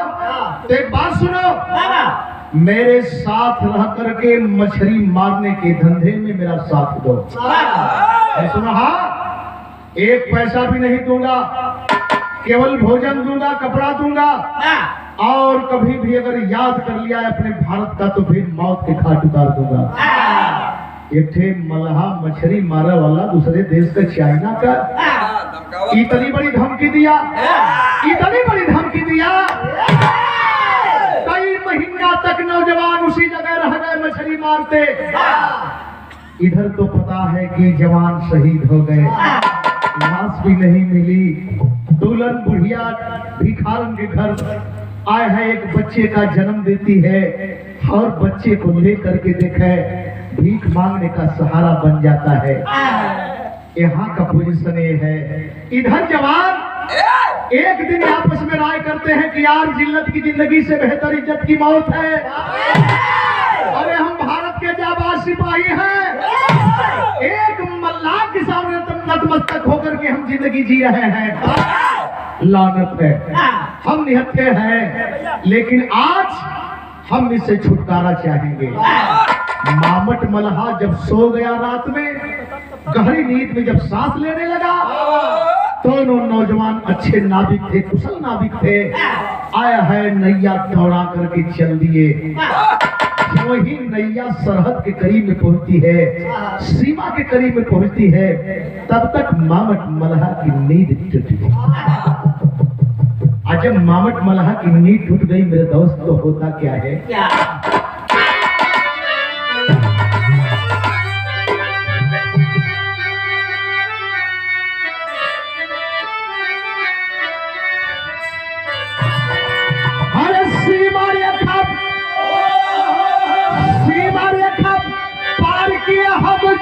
तो एक बात सुनो, मेरे साथ रह करके मछली मारने के धंधे में मेरा साथ दो। सुनो, हाँ, एक पैसा भी नहीं दूंगा, केवल भोजन दूंगा, कपड़ा दूंगा, और कभी भी अगर याद कर लिया अपने भारत का तो फिर मौत के घाट उतार दूंगा। एक थे मल्हा मछली मारा वाला दूसरे देश का चाइना का इतनी बड़ी धमकी दिया, इतनी बड़ी धमकी दिया। कई महीना तक नौजवान उसी जगह रह गए मछली मारते। इधर तो पता है कि जवान शहीद हो गए, लाश भी नहीं मिली। दुल्हन बुढ़िया भिखारन के घर आए है, एक बच्चे का जन्म देती है और बच्चे को लेकर के देखे भीख मांगने का सहारा बन जाता है। यहाँ का पोजीशन ये है। इधर जवान एक दिन आपस में राय करते हैं कि यार जिल्लत की जिंदगी से बेहतर इज्जत की मौत है। अरे हम भारत के जाबाज सिपाही हैं, एक मल्लाह के सामने नतमस्तक होकर के हम जिंदगी जी रहे हैं। लानत है, हम निहत्थे हैं, लेकिन आज हम इससे छुटकारा चाहेंगे। मामट मल्हा जब सो गया रात में, गहरी नींद में जब सांस लेने लगा, दोनों नौजवान अच्छे नाविक थे, कुशल नाविक थे। आया है नैया दौड़ा करके चल दिए। वही नैया सरहद के करीब में पहुंचती है, सीमा के करीब में पहुंचती है, तब तक मामट मल्हा की नींद टूट गई। आज जब मामट मल्हा की नींद टूट गई मेरे दोस्त, तो होता क्या है?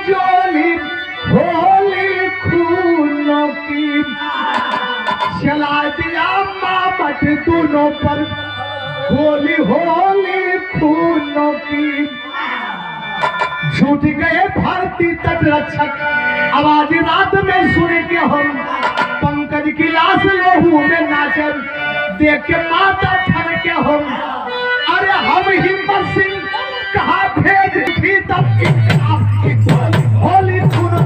जोली होली खूनों की चला दिया मामट दोनों पर, होली होली खूनों की। छूट गए भारतीय तट रक्षक, आवाज रात में सुन के हम पंकज की लाश लहू में नाचन देख के माता ठन के हम। अरे हम हिम्मत सिंह कहा भेज थी तब होली खूनों की।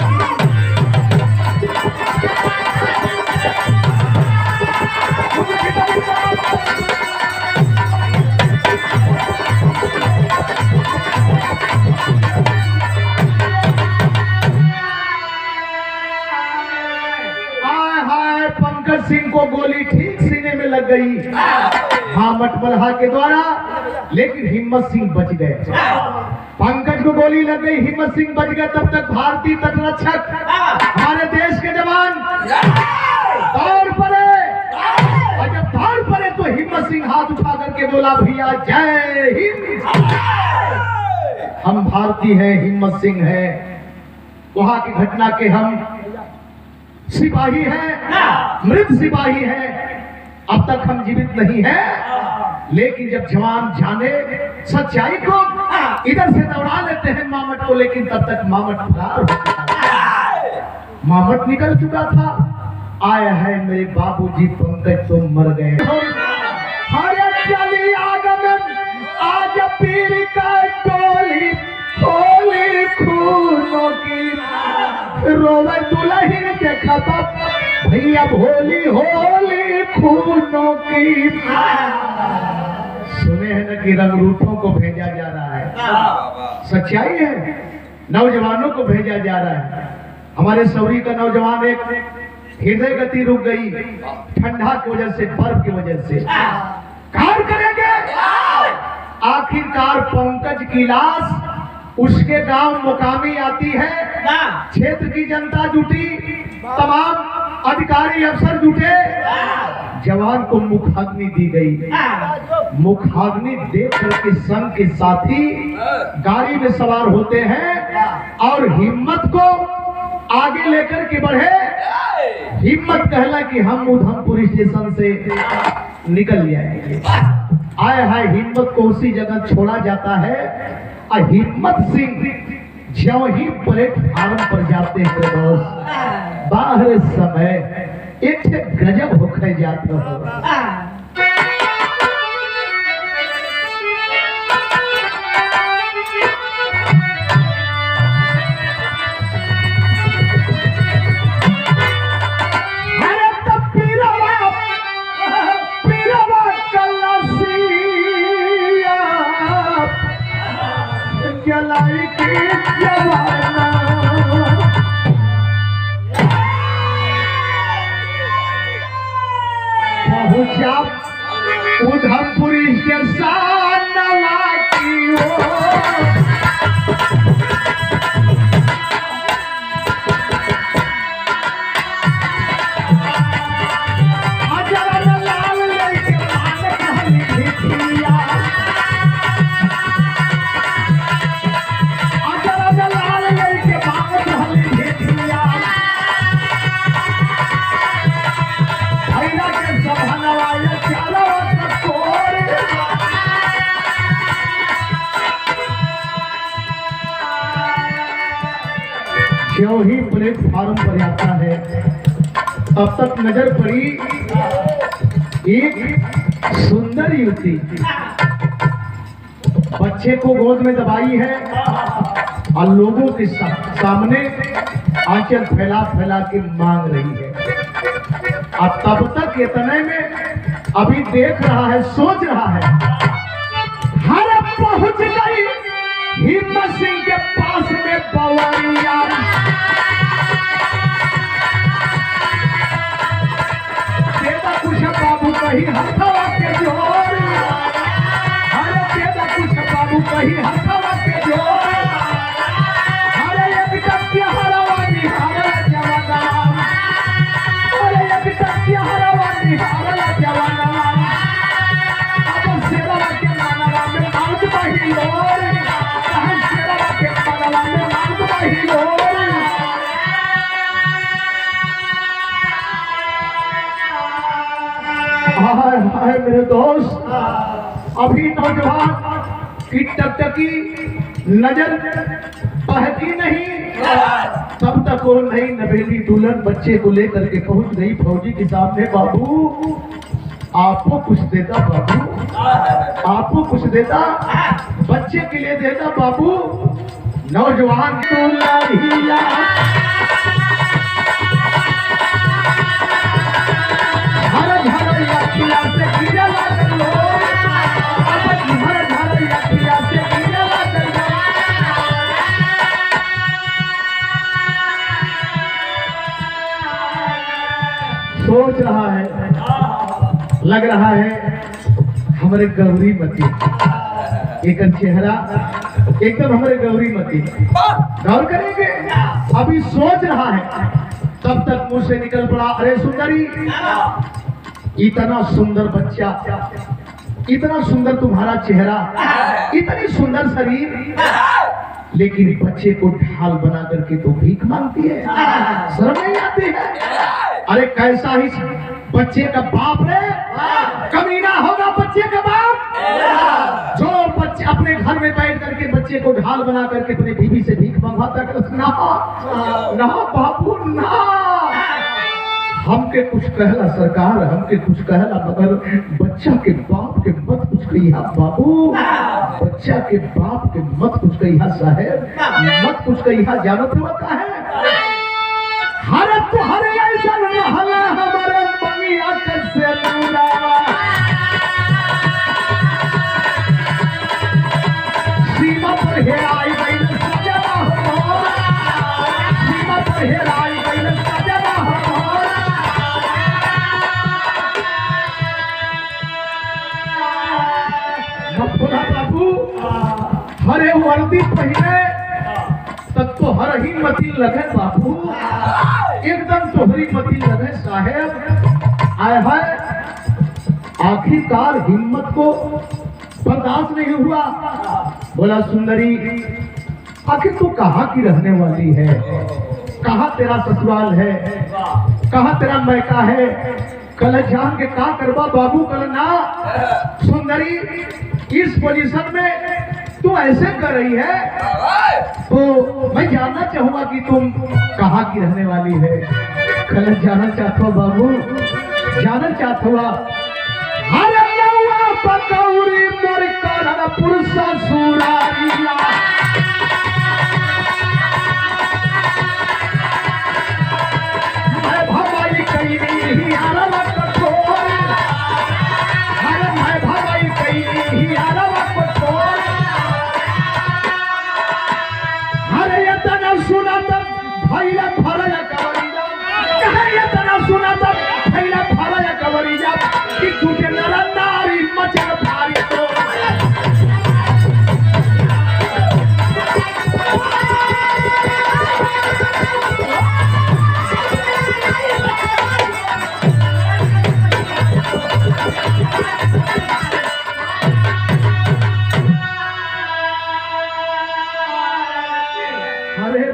हामट मल्हा के द्वारा, लेकिन हिम्मत सिंह बच गए। पंकज को गोली लग गई, हिम्मत सिंह बच गए। तब तक भारतीय तटरक्षक हमारे देश के जवान दौड़ पड़े, और जब दौड़ पड़े तो हिम्मत सिंह हाथ उठा करके बोला, भैया जय हिंद, हम भारतीय हैं, हिम्मत सिंह है, वहां की घटना के हम सिपाही हैं, मृत सिपाही हैं, अब तक हम जीवित नहीं हैं। लेकिन जब जवान जाने सच्चाई को, इधर से दौड़ा लेते हैं मामट को, लेकिन तब तक मामट फरार हो चुका था, मामट निकल चुका था। आया है मेरे बाबूजी पंकज, तो मर गए। हरे चली आगमन आज पीर का टोली, होली खूनों की रोवे दुल्हन के खपत, भैया होली होली खूनों की। सुने हैं न कि रंगरूठों को भेजा जा रहा है, सच्चाई है, नौजवानों को भेजा जा रहा है। हमारे सौरी का नौजवान एक हृदय गति रुक गई ठंडा की वजह से, बर्फ की वजह से। कार करेंगे, आखिरकार पंकज की लाश उसके गांव मुकामी आती है, क्षेत्र की जनता जुटी, तमाम अधिकारी अफसर जुटे, जवान को मुखाग्नि दी गई। मुखाग्नि देख करके संघ के साथी गाड़ी में सवार होते हैं और हिम्मत को आगे लेकर के बढ़े। हिम्मत कहला कि हम उधमपुर स्टेशन से निकल जाएंगे। आया है हिम्मत को उसी जगह छोड़ा जाता है, और हिम्मत सिंह ज्यों ही प्लेटफार्म पर जाते हैं दोस्त, बाहर समय एक गजब होकर जाता हो। उधमपुर स्टेशन की ओर क्यों ही प्लेटफार्म पर आता है, अब तक नजर पड़ी एक सुंदर युवती, बच्चे को गोद में दबाई है और लोगों के सामने आंचल फैला फैला के मांग रही है। अब तब तक इतने में अभी देख रहा है, सोच रहा है, हर पहुंच गई हिम्मत सिंह के पास में बवरिया। देता कुछ बाबू कहीं हथवा के जोर, अरे देता कुछ बाबू कहीं हथवा के जोर, अरे एक टक्के हरवानी हरला जवाना, अरे एक टक्के हरवानी हरला जवाना। अब सेवा के मानवा में मांग बही लोर, हाय मेरे दोस्त, अभी नौजवान की टकटकी नजर बहती नहीं, तब तक वो नई नवेली दुल्हन बच्चे को लेकर के पहुंच गई फौजी के सामने। बाबू आपको कुछ देता, बाबू आपको कुछ देता, बच्चे के लिए देता बाबू। नौजवान दुल्हनिया सोच रहा है, लग रहा है हमारे गौरी मती एक चेहरा एकदम हमारे गौरी मती। गौर करेंगे, अभी सोच रहा है तब तक मुंह से निकल पड़ा, अरे सुंदरी, इतना सुंदर बच्चा, इतना सुंदर तुम्हारा चेहरा, इतनी सुंदर शरीर, लेकिन बच्चे को ढाल बना करके तो भीख मांगती है, शर्म नहीं आती है? अरे कैसा ही बच्चे का बाप रे, कमीना होगा बच्चे का बाप जो बच्चे अपने घर में बैठ करके बच्चे को ढाल बना करके अपनी बीवी से भीख मंगवाता है। ना बाबू ना, हमके कुछ कहला सरकार, हमके कुछ कहला, मगर बच्चा के बाप के मत कुछ कहिया बाबू, बच्चा के बाप के मत कुछ कहिया साहेब, मत कुछ कहिया। जानत हुआ का है हरे तो हरे ऐसा रहला हमारे बनिया कैसे पूरा, सीमा पर हेराई गई सजना हो, सीमा पर हेराई गई सजना हो। बाबू हरे वर्दी पहने तब तो हर ही मती लगे बाबू, एकदम तोहरी मती लगे साहेब। आए है आखिरकार हिम्मत को बर्दाश्त नहीं हुआ, बोला सुंदरी आखिर तू कहाँ की रहने वाली है, कहाँ तेरा ससुराल है, कहाँ तेरा मैका है, कल जान के का करवा बाबू कल ना। सुंदरी इस पोजीशन में तू ऐसे कर रही है तो मैं जानना चाहूंगा कि तुम कहाँ की रहने वाली है। कल जाना चाहता हो बाबू, जाना चाहता हुआ हरे नौआ पकौड़ी मोर कानपुर ससुरारिया, मैं भवाई कई यारा कठोर, हरे मैं भवाई कई यारा कठोर, हरे ये तना सुना तब भैया भरया कवरिया, कहे ये तना सुना तब भैया भरया कवरिया, कि तुझे नर नारी मचल भारी तो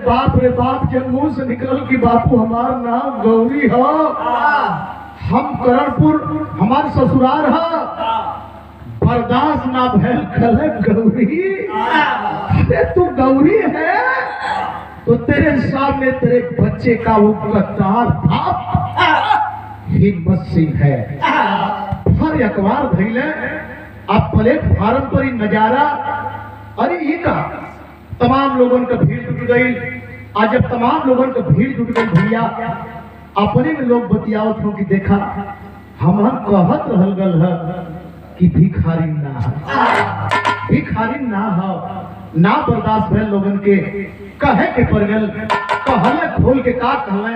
बाप रे बाप, जब मुंह से निकल कि बापू हमार नाम गौरी हो, हम करणपुर हमार ससुराल है, बर्दाश्त ना भैल कल गौरी। अरे तू गौरी है तो तेरे सामने तेरे बच्चे का वो कतार बाप हिम्मत सिंह है। हर अखबार धैले अब प्लेटफार्म पर ही नजारा, अरे ये का तमाम लोगों का भीड़ जुट गई। आज जब तमाम लोगों का भीड़ जुट गई भैया, अपने में लोग बतियावत हो कि देखा हम कहत रहल गल है कि भिखारी ना है, भिखारी ना हो, ना बर्दाश्त भैल लोगन के कहे के पर गल, कहले खोल के का कहले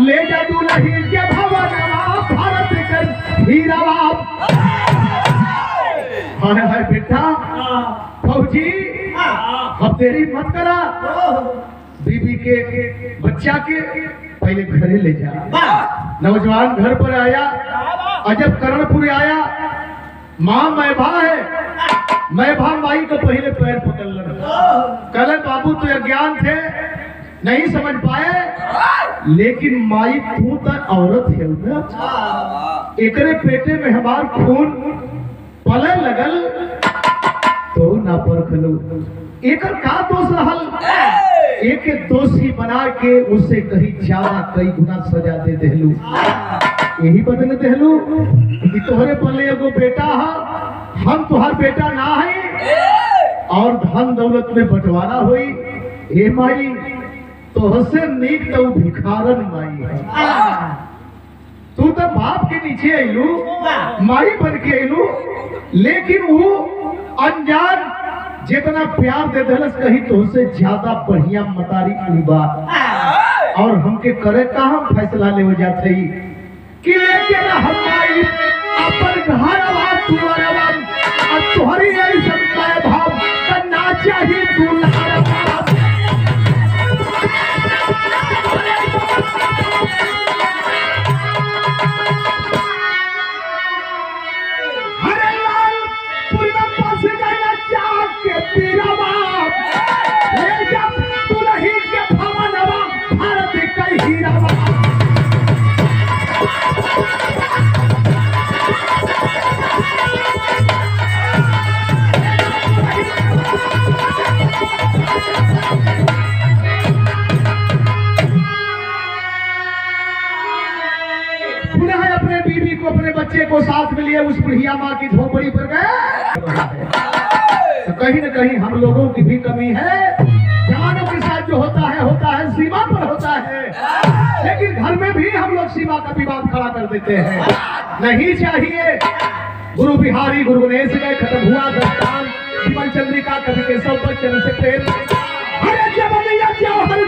ले जा दुल्ही के भवनवा भारत के हीरावा। हाय हाय बेटा फौजी, अब देरी मत करा, बीबी के बच्चा के पहले घरे ले जा। नौजवान घर पर आया, अजब करणपुर आया, माँ मैं भा है, मैं भाग माई को पहले पैर पकड़ लगा। कल बाबू तो अज्ञान थे, नहीं समझ पाए, लेकिन माई तू तो औरत है ना, एकरे पेटे में हमार खून पले लगल तो ना परखलो एकर का दोष रहल। एक दोषी बना के उससे कहीं ज्यादा कई गुना सजा दे देलू। यही बदल देलू कि तोहरे पले एगो बेटा है, हम तुहार बेटा ना है, और धन दौलत में बंटवारा हुई। हे माई तोहसे नीक तो भिखारन माई है। तू तो बाप के नीचे आईलू, माई बन के आईलू, लेकिन वो अनजान जितना प्यार दे दलस कहीं तो उससे ज्यादा बढ़िया मतारी बा। और हमके करे का हम फैसला ले हो जाते ही कि लेके ना हमारी अपन घर आवाज तुम्हारे आवाज और तुम्हारी यही सबका भाव करना चाहिए दुलार भाव। हरे लाल पूर्व पास गया जाके पीरा बाप ले जा दुल्ही के भवनवा भारत का हीरा बाप। पुनः अपने बीवी को अपने बच्चे को साथ में लिए उस बुढ़िया माँ की झोपड़ी पर गए। तो कहीं न कहीं हम लोगों की भी कमी है। जवानों के साथ जो होता है सीमा पर होता है, लेकिन घर में भी हम लोग सीमा का विवाद खड़ा कर देते हैं। नहीं चाहिए। गुरु बिहारी गुरु गणेश में खत्म हुआ दस्तान जीवन चंद्रिका कवि केशव बच्चन से प्रेम। अरे जब जवाहर